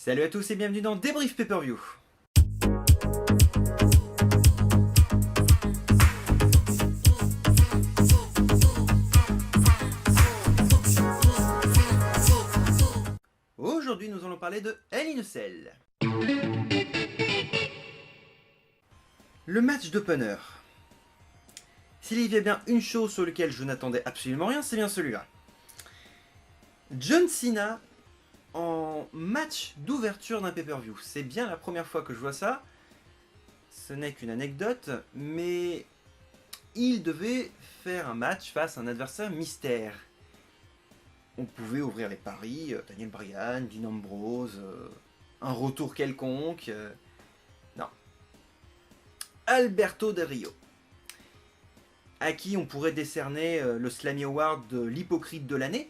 Salut à tous et bienvenue dans Débrief Pay-Per-View. Aujourd'hui nous allons parler de Hell in a Cell. Le match d'opener. S'il y avait bien une chose sur laquelle je n'attendais absolument rien, c'est bien celui-là. John Cena en match d'ouverture d'un pay-per-view. C'est bien la première fois que je vois ça. Ce n'est qu'une anecdote, mais il devait faire un match face à un adversaire mystère. On pouvait ouvrir les paris, Daniel Bryan, Dean Ambrose, un retour quelconque. Non. Alberto Del Rio, à qui on pourrait décerner le Slammy Award de l'hypocrite de l'année.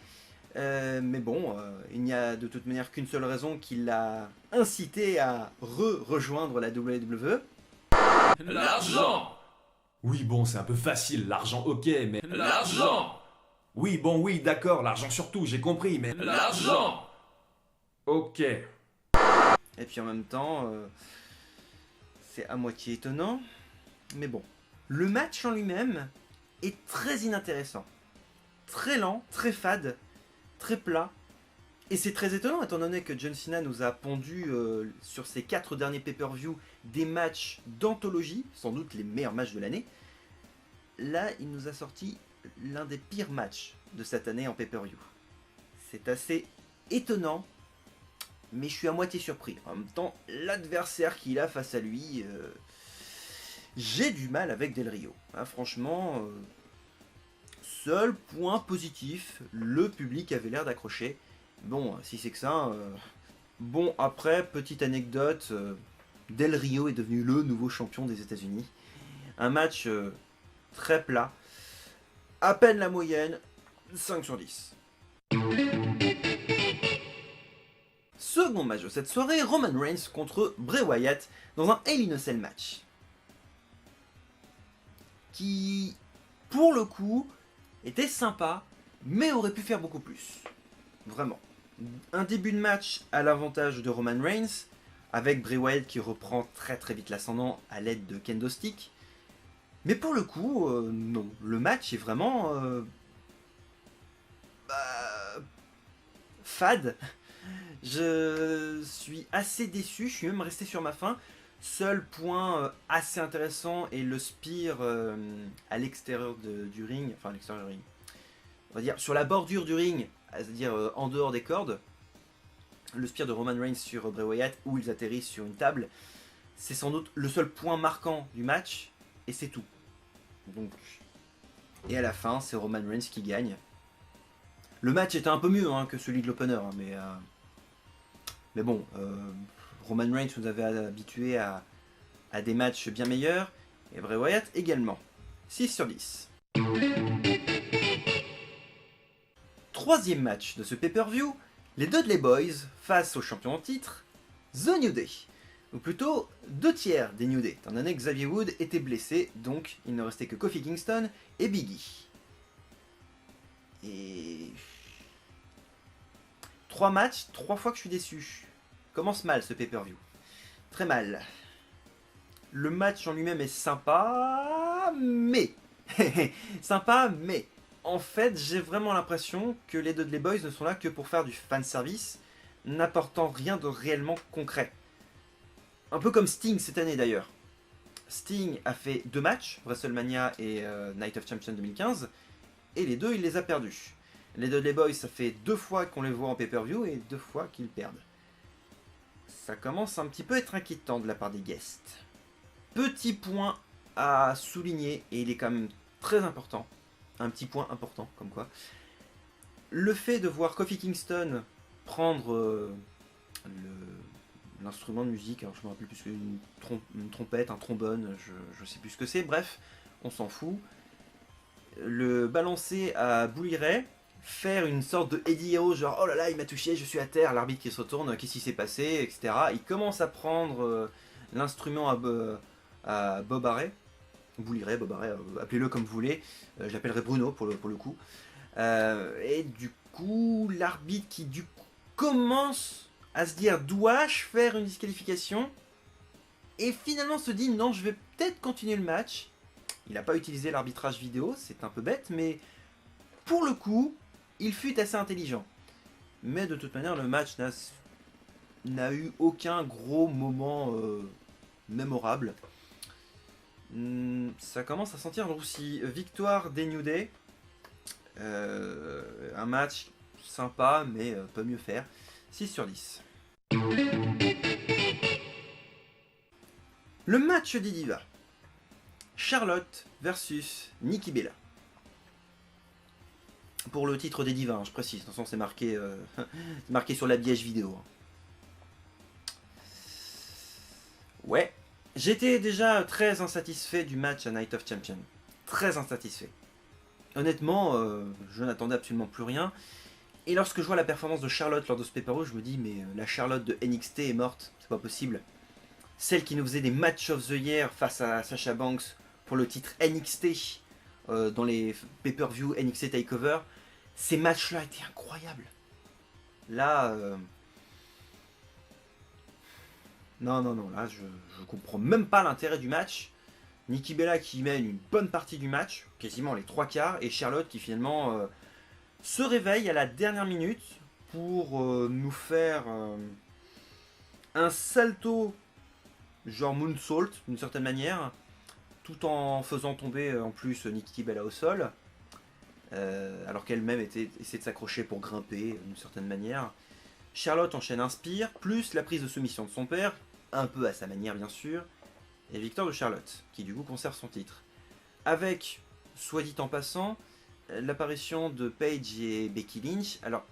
Mais bon, il n'y a de toute manière qu'une seule raison qui l'a incité à rejoindre la WWE. L'argent! Oui, bon, c'est un peu facile, l'argent ok, mais... L'argent! Oui, bon, oui, d'accord, l'argent surtout, j'ai compris, mais... L'argent! Ok. Et puis en même temps, c'est à moitié étonnant. Mais bon, le match en lui-même est très inintéressant. Très lent, très fade, très plat. Et c'est très étonnant étant donné que John Cena nous a pondu sur ses 4 derniers pay-per-view des matchs d'anthologie, sans doute les meilleurs matchs de l'année. Là, il nous a sorti l'un des pires matchs de cette année en pay-per-view. C'est assez étonnant, mais je suis à moitié surpris. En même temps, l'adversaire qu'il a face à lui, j'ai du mal avec Del Rio. Hein, franchement, seul point positif, le public avait l'air d'accrocher. Bon, si c'est que ça... Bon, après, petite anecdote, Del Rio est devenu le nouveau champion des États-Unis. Un match très plat, à peine la moyenne, 5 sur 10. Second match de cette soirée, Roman Reigns contre Bray Wyatt dans un Hell in a Cell match. Qui, pour le coup, était sympa, mais aurait pu faire beaucoup plus. Vraiment. Un début de match à l'avantage de Roman Reigns, avec Bray Wyatt qui reprend très très vite l'ascendant à l'aide de kendo stick. Mais pour le coup, non. Le match est vraiment... fade. Je suis assez déçu, je suis même resté sur ma faim. Seul point assez intéressant est le spear à l'extérieur du ring, enfin à l'extérieur du ring. On va dire sur la bordure du ring, c'est-à-dire en dehors des cordes. Le spear de Roman Reigns sur Bray Wyatt où ils atterrissent sur une table. C'est sans doute le seul point marquant du match et c'est tout. Donc, et à la fin, c'est Roman Reigns qui gagne. Le match était un peu mieux que celui de l'opener, hein, mais bon, Roman Reigns nous avait habitués à des matchs bien meilleurs, et Bray Wyatt également. 6 sur 10. Troisième match de ce pay-per-view, les Dudley Boys face aux champions en titre, The New Day. Ou plutôt 2 tiers des New Day, étant donné que Xavier Wood était blessé, donc il ne restait que Kofi Kingston et Big E. Et... 3 matchs, 3 fois que je suis déçu. Commence mal ce pay-per-view. Très mal. Le match en lui-même est sympa, mais... sympa, mais... En fait, j'ai vraiment l'impression que les Dudley Boys ne sont là que pour faire du fanservice, n'apportant rien de réellement concret. Un peu comme Sting cette année d'ailleurs. Sting a fait 2 matchs, WrestleMania et Night of Champions 2015, et les 2 il les a perdus. Les Dudley Boys, ça fait 2 fois qu'on les voit en pay-per-view et 2 fois qu'ils perdent. Ça commence un petit peu à être inquiétant de la part des guests. Petit point à souligner, et il est quand même très important, un petit point important comme quoi, le fait de voir Kofi Kingston prendre l'instrument de musique, alors je me rappelle plus que une trompette, un trombone, je sais plus ce que c'est, bref, on s'en fout, le balancer à Bully Ray, faire une sorte de Eddie Hero, genre oh là là il m'a touché, je suis à terre, l'arbitre qui se retourne, qu'est-ce qui s'est passé, etc. Il commence à prendre l'instrument à Bob Harray, Bully Ray, Bob Harray, appelez-le comme vous voulez, je l'appellerai Bruno pour le coup. Et du coup, l'arbitre qui du coup commence à se dire dois-je faire une disqualification, et finalement se dit non, je vais peut-être continuer le match. Il n'a pas utilisé l'arbitrage vidéo, c'est un peu bête, mais pour le coup, il fut assez intelligent. Mais de toute manière, le match n'a eu aucun gros moment mémorable. Ça commence à sentir le roussi. Victoire des New Day. Un match sympa, mais peut mieux faire. 6 sur 10. Le match des divas. Charlotte versus Nikki Bella. Pour le titre des divas, hein, je précise. De toute façon, c'est marqué, marqué sur l'habillage vidéo. Ouais. J'étais déjà très insatisfait du match à Night of Champions. Très insatisfait. Honnêtement, je n'attendais absolument plus rien. Et lorsque je vois la performance de Charlotte lors de ce pay-per-view, je me dis, mais la Charlotte de NXT est morte, c'est pas possible. Celle qui nous faisait des matchs of the year face à Sasha Banks pour le titre NXT dans les pay-per-view NXT Takeover, ces matchs-là étaient incroyables. Là, non, là, je comprends même pas l'intérêt du match. Nikki Bella qui mène une bonne partie du match, quasiment les 3/4, et Charlotte qui finalement se réveille à la dernière minute pour nous faire un salto genre moonsault d'une certaine manière, tout en faisant tomber en plus Nikki Bella au sol, alors qu'elle-même essayait de s'accrocher pour grimper d'une certaine manière. Charlotte enchaîne un spear, plus la prise de soumission de son père, un peu à sa manière bien sûr, et victoire de Charlotte, qui du coup conserve son titre. Avec, soit dit en passant, l'apparition de Paige et Becky Lynch. Alors,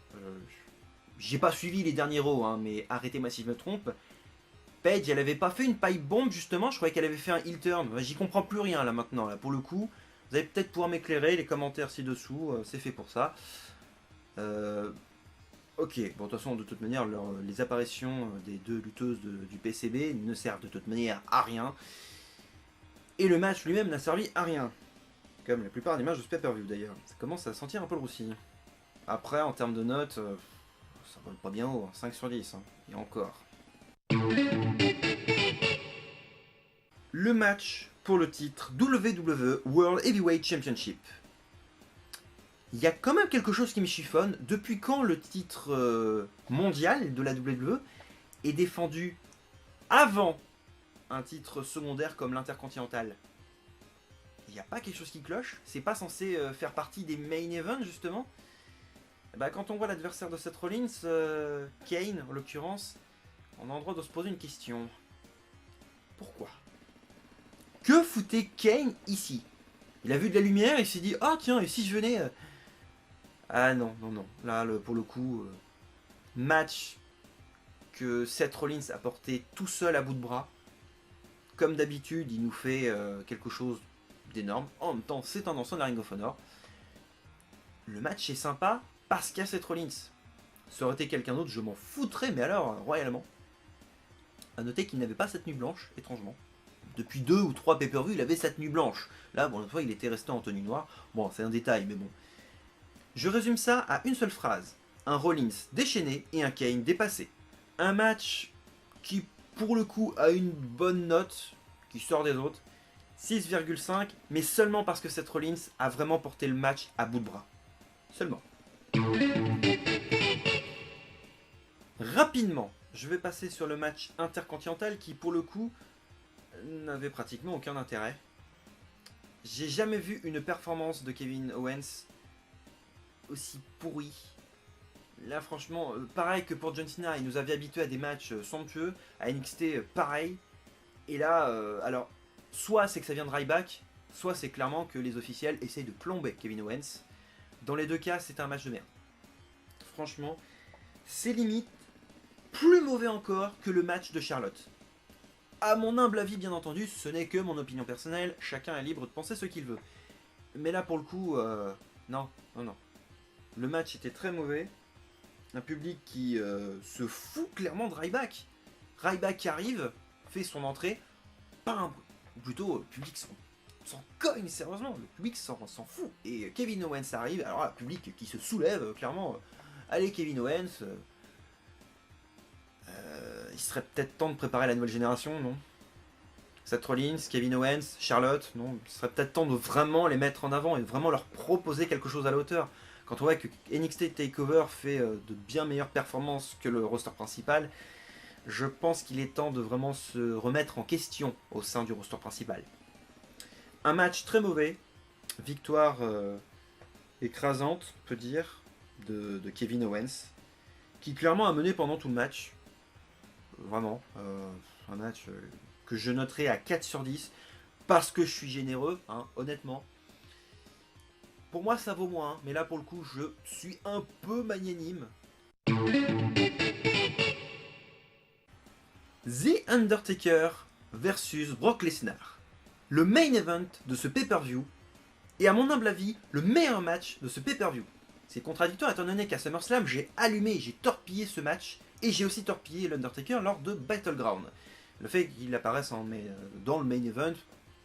j'ai pas suivi les derniers Raw, hein, mais arrêtez-moi si je me trompe. Paige, elle avait pas fait une pipe bomb justement, je croyais qu'elle avait fait un heel turn. J'y comprends plus rien là maintenant, là pour le coup. Vous allez peut-être pouvoir m'éclairer, les commentaires ci-dessous, c'est fait pour ça. Ok, bon de toute façon, de toute manière, les apparitions des deux lutteuses du PCB ne servent de toute manière à rien. Et le match lui-même n'a servi à rien. Comme la plupart des matchs de ce pay-per-view d'ailleurs. Ça commence à sentir un peu le roussi. Après, en termes de notes, ça vole pas bien haut, hein, 5 sur 10, hein, et encore. Le match pour le titre WWE World Heavyweight Championship. Il y a quand même quelque chose qui me chiffonne. Depuis quand le titre mondial de la WWE est défendu avant un titre secondaire comme l'Intercontinental? Il n'y a pas quelque chose qui cloche? C'est pas censé faire partie des main events justement? Bah, quand on voit l'adversaire de Seth Rollins, Kane en l'occurrence, on a le droit de se poser une question. Pourquoi? Que foutait Kane ici? Il a vu de la lumière et il s'est dit ah tiens, et si je venais Ah non. Là pour le coup, match que Seth Rollins a porté tout seul à bout de bras. Comme d'habitude, il nous fait quelque chose d'énorme. En même temps, c'est un ancien de la Ring of Honor. Le match est sympa parce qu'il y a Seth Rollins. Ça aurait été quelqu'un d'autre, je m'en foutrais, mais alors, royalement. A noter qu'il n'avait pas cette nuit blanche, étrangement. Depuis 2 ou 3 pay-per-view, il avait cette nuit blanche. Là, bon, une fois, il était resté en tenue noire. Bon, c'est un détail, mais bon. Je résume ça à une seule phrase. Un Rollins déchaîné et un Kane dépassé. Un match qui, pour le coup, a une bonne note, qui sort des autres. 6,5, mais seulement parce que Seth Rollins a vraiment porté le match à bout de bras. Seulement. Rapidement, je vais passer sur le match intercontinental qui, pour le coup, n'avait pratiquement aucun intérêt. J'ai jamais vu une performance de Kevin Owens aussi pourrie. Là, franchement, pareil que pour John Cena, il nous avait habitués à des matchs somptueux. À NXT, pareil. Et là, alors, soit c'est que ça vient de Ryback, soit c'est clairement que les officiels essayent de plomber Kevin Owens. Dans les deux cas, c'est un match de merde. Franchement, c'est limite plus mauvais encore que le match de Charlotte. À mon humble avis, bien entendu, ce n'est que mon opinion personnelle, chacun est libre de penser ce qu'il veut. Mais là, pour le coup, non. Le match était très mauvais. Un public qui se fout clairement de Ryback. Ryback qui arrive, fait son entrée, pas un bruit. Ou plutôt, le public s'en cogne sérieusement, le public s'en fout. Et Kevin Owens arrive, alors là, le public qui se soulève, clairement. Allez Kevin Owens, Il serait peut-être temps de préparer la nouvelle génération, non? Seth Rollins, Kevin Owens, Charlotte, non? Il serait peut-être temps de vraiment les mettre en avant et de vraiment leur proposer quelque chose à la hauteur. Quand on voit que NXT TakeOver fait de bien meilleures performances que le roster principal, je pense qu'il est temps de vraiment se remettre en question au sein du roster principal. Un match très mauvais, victoire écrasante, on peut dire, de Kevin Owens, qui clairement a mené pendant tout le match. Vraiment, un match que je noterai à 4 sur 10, parce que je suis généreux, hein, honnêtement. Pour moi ça vaut moins, mais là pour le coup je suis un peu magnanime. The Undertaker versus Brock Lesnar. Le main event de ce pay-per-view, et à mon humble avis, le meilleur match de ce pay-per-view. C'est contradictoire étant donné qu'à SummerSlam, j'ai allumé, j'ai torpillé ce match, et j'ai aussi torpillé l'Undertaker lors de Battleground. Le fait qu'il apparaisse dans le main event,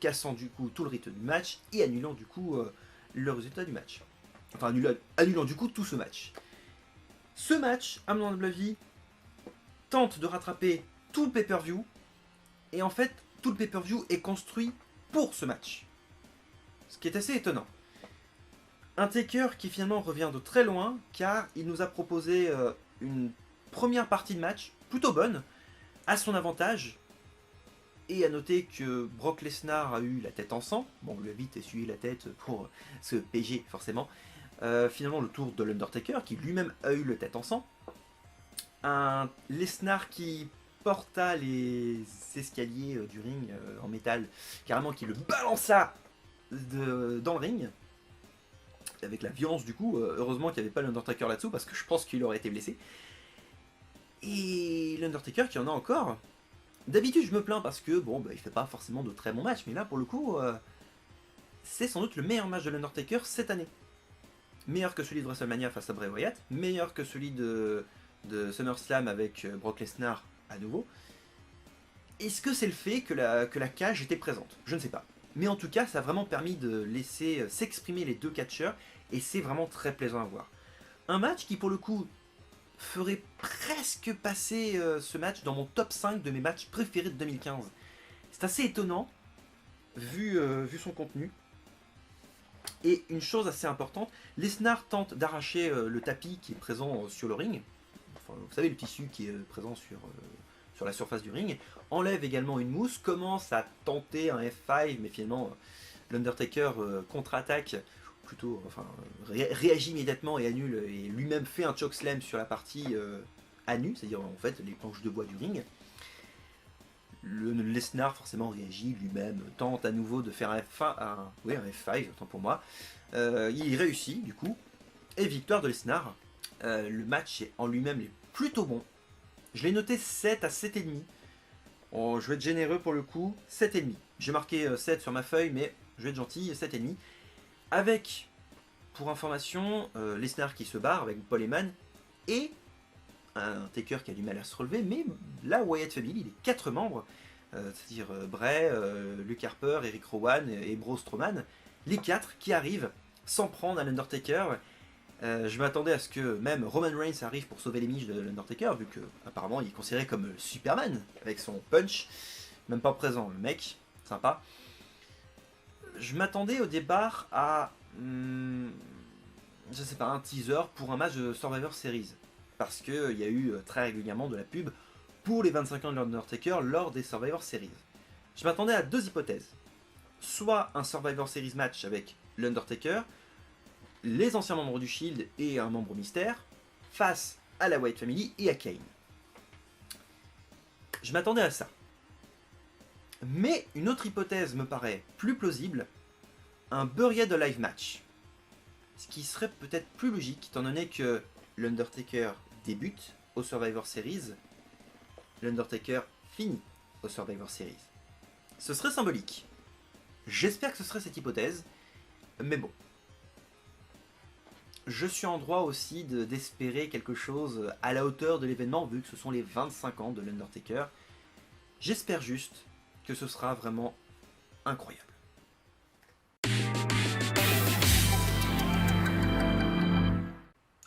cassant du coup tout le rythme du match, et annulant du coup le résultat du match. Enfin, annulant du coup tout ce match. Ce match, à mon humble avis, tente de rattraper tout le pay-per-view, et en fait, tout le pay-per-view est construit pour ce match. Ce qui est assez étonnant. Un Taker qui finalement revient de très loin, car il nous a proposé une première partie de match plutôt bonne, à son avantage. Et à noter que Brock Lesnar a eu la tête en sang. Bon, il a vite essuyé la tête pour ce PG, forcément. Finalement, le tour de l'Undertaker, qui lui-même a eu la tête en sang. Un Lesnar qui porta les escaliers du ring en métal, carrément qui le balança dans le ring. Avec la violence du coup, heureusement qu'il n'y avait pas l'Undertaker là-dessous, parce que je pense qu'il aurait été blessé. Et l'Undertaker qui en a encore. D'habitude, je me plains parce que, bon, il fait pas forcément de très bons matchs, mais là, pour le coup, c'est sans doute le meilleur match de l'Undertaker cette année. Meilleur que celui de WrestleMania face à Bray Wyatt, meilleur que celui de SummerSlam avec Brock Lesnar à nouveau. Est-ce que c'est le fait que la cage était présente? Je ne sais pas. Mais en tout cas, ça a vraiment permis de laisser s'exprimer les deux catcheurs, et c'est vraiment très plaisant à voir. Un match qui, pour le coup, ferait presque passer ce match dans mon top 5 de mes matchs préférés de 2015. C'est assez étonnant, vu son contenu. Et une chose assez importante, Lesnar tente d'arracher le tapis qui est présent sur le ring. Enfin, vous savez, le tissu qui est présent sur la surface du ring. Enlève également une mousse, commence à tenter un F5, mais finalement, l'Undertaker contre-attaque, plutôt, enfin, réagit immédiatement et annule, et lui-même fait un chokeslam sur la partie à nu, c'est-à-dire en fait les planches de bois du ring. Le Lesnar forcément réagit lui-même, tente à nouveau de faire un F5, autant pour moi. Il réussit du coup, et victoire de Lesnar. Le match en lui-même est plutôt bon. Je l'ai noté 7 à 7,5. Oh, je vais être généreux pour le coup, 7,5. J'ai marqué 7 sur ma feuille, mais je vais être gentil, 7,5. Avec, pour information, Lesnar qui se barre avec Paul Heyman et un Taker qui a du mal à se relever, mais la Wyatt Family, les 4 membres, c'est-à-dire Bray, Luke Harper, Eric Rowan et Braun Strowman, les 4 qui arrivent sans prendre à l'Undertaker. Je m'attendais à ce que même Roman Reigns arrive pour sauver les miches de l'Undertaker, vu que apparemment il est considéré comme Superman avec son punch, même pas présent, le mec, sympa. Je m'attendais au départ à, je sais pas, un teaser pour un match de Survivor Series, parce qu'il y a eu très régulièrement de la pub pour les 25 ans de l'Undertaker lors des Survivor Series. Je m'attendais à 2 hypothèses. Soit un Survivor Series match avec l'Undertaker, les anciens membres du Shield et un membre mystère, face à la Wyatt Family et à Kane. Je m'attendais à ça. Mais une autre hypothèse me paraît plus plausible, un Buried Alive match. Ce qui serait peut-être plus logique, étant donné que l'Undertaker débute au Survivor Series, l'Undertaker finit au Survivor Series. Ce serait symbolique. J'espère que ce serait cette hypothèse, mais bon. Je suis en droit aussi d'espérer quelque chose à la hauteur de l'événement, vu que ce sont les 25 ans de l'Undertaker. J'espère juste que ce sera vraiment incroyable.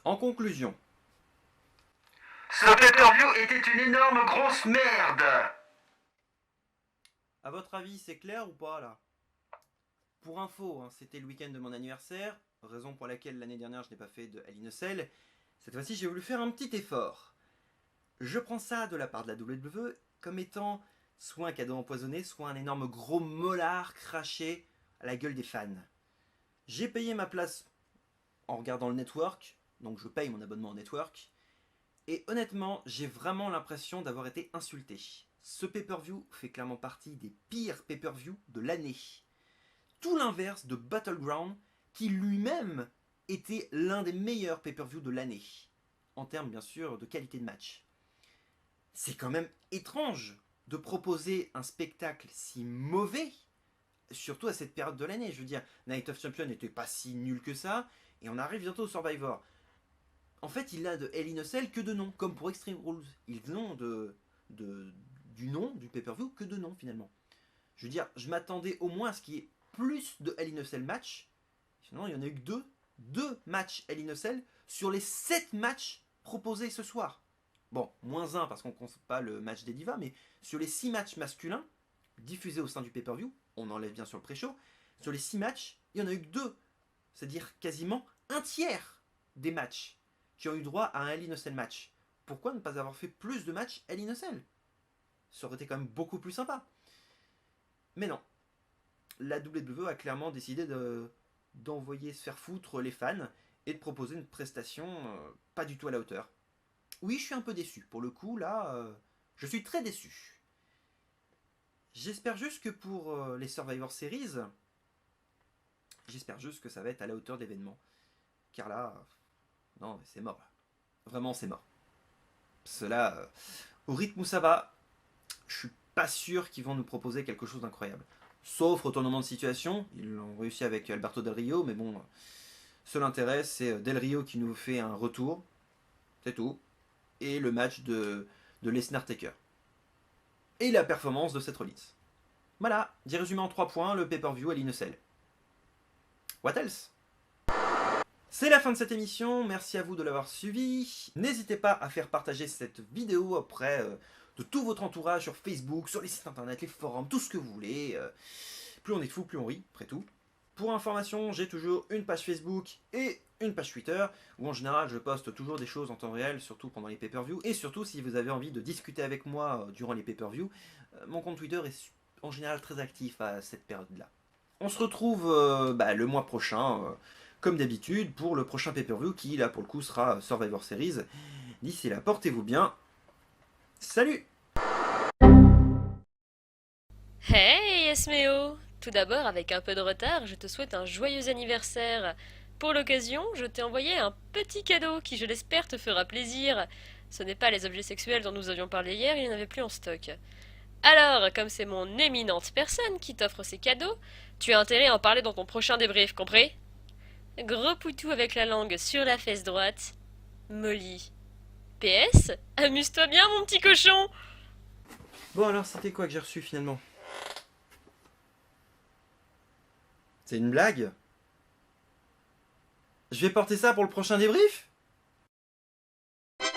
En conclusion, Ce pay-per-view était une énorme grosse merde. À votre avis, c'est clair ou pas là? Pour info, hein, c'était le week-end de mon anniversaire, raison pour laquelle l'année dernière je n'ai pas fait de Hell in a Cell. Cette fois-ci, j'ai voulu faire un petit effort. Je prends ça de la part de la WWE comme étant soit un cadeau empoisonné, soit un énorme gros molar craché à la gueule des fans. J'ai payé ma place en regardant le network, donc je paye mon abonnement au network, et honnêtement, j'ai vraiment l'impression d'avoir été insulté. Ce pay-per-view fait clairement partie des pires pay-per-view de l'année. Tout l'inverse de Battleground, qui lui-même était l'un des meilleurs pay-per-view de l'année, en termes bien sûr de qualité de match. C'est quand même étrange de proposer un spectacle si mauvais, surtout à cette période de l'année. Je veux dire, Night of Champions n'était pas si nul que ça, et on arrive bientôt au Survivor. En fait, il n'a de Hell in a Cell que de nom, comme pour Extreme Rules. Ils n'ont du nom du pay-per-view que de nom finalement. Je veux dire, je m'attendais au moins à ce qu'il y ait plus de Hell in a Cell matchs. Sinon, il n'y en a eu que deux matchs Hell in a Cell sur les 7 matchs proposés ce soir. Bon, moins 1 parce qu'on ne compte pas le match des divas, mais sur les 6 matchs masculins diffusés au sein du pay-per-view, on enlève bien sûr le pré-show, sur les 6 matchs, il n'y en a eu que 2. C'est-à-dire quasiment un tiers des matchs qui ont eu droit à un Hell in a Cell match. Pourquoi ne pas avoir fait plus de matchs Hell in a Cell? Ça aurait été quand même beaucoup plus sympa. Mais non. La WWE a clairement décidé d'envoyer se faire foutre les fans et de proposer une prestation pas du tout à la hauteur. Oui, je suis un peu déçu. Pour le coup, là, je suis très déçu. J'espère juste que pour les Survivor Series, j'espère juste que ça va être à la hauteur d'événements. Car là, non, c'est mort. Là. Vraiment, c'est mort. Cela, au rythme où ça va, je suis pas sûr qu'ils vont nous proposer quelque chose d'incroyable. Sauf retournement de situation, ils l'ont réussi avec Alberto Del Rio, mais bon, seul intérêt, c'est Del Rio qui nous fait un retour, c'est tout, et le match de Lesnar-Taker. Et la performance de Seth Rollins. Voilà, j'ai résumé en 3 points le pay-per-view Hell in a Cell. What else? C'est la fin de cette émission, merci à vous de l'avoir suivi. N'hésitez pas à faire partager cette vidéo auprès de tout votre entourage sur Facebook, sur les sites internet, les forums, tout ce que vous voulez. Plus on est fou, plus on rit, après tout. Pour information, j'ai toujours une page Facebook et une page Twitter, où en général je poste toujours des choses en temps réel, surtout pendant les pay-per-view. Et surtout, si vous avez envie de discuter avec moi durant les pay-per-view, mon compte Twitter est en général très actif à cette période-là. On se retrouve le mois prochain, comme d'habitude, pour le prochain pay-per-view qui, là, pour le coup, sera Survivor Series. D'ici là, portez-vous bien. Salut! Hey Esmeo! Tout d'abord, avec un peu de retard, je te souhaite un joyeux anniversaire. Pour l'occasion, je t'ai envoyé un petit cadeau qui, je l'espère, te fera plaisir. Ce n'est pas les objets sexuels dont nous avions parlé hier, il n'y en avait plus en stock. Alors, comme c'est mon éminente personne qui t'offre ces cadeaux, tu as intérêt à en parler dans ton prochain débrief, compris? Gros poutou avec la langue sur la fesse droite. Molly. PS, amuse-toi bien mon petit cochon! Bon alors, c'était quoi que j'ai reçu finalement? C'est une blague? Je vais porter ça pour le prochain débrief? Let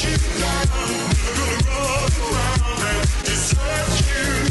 you down. Gonna run around and desert you.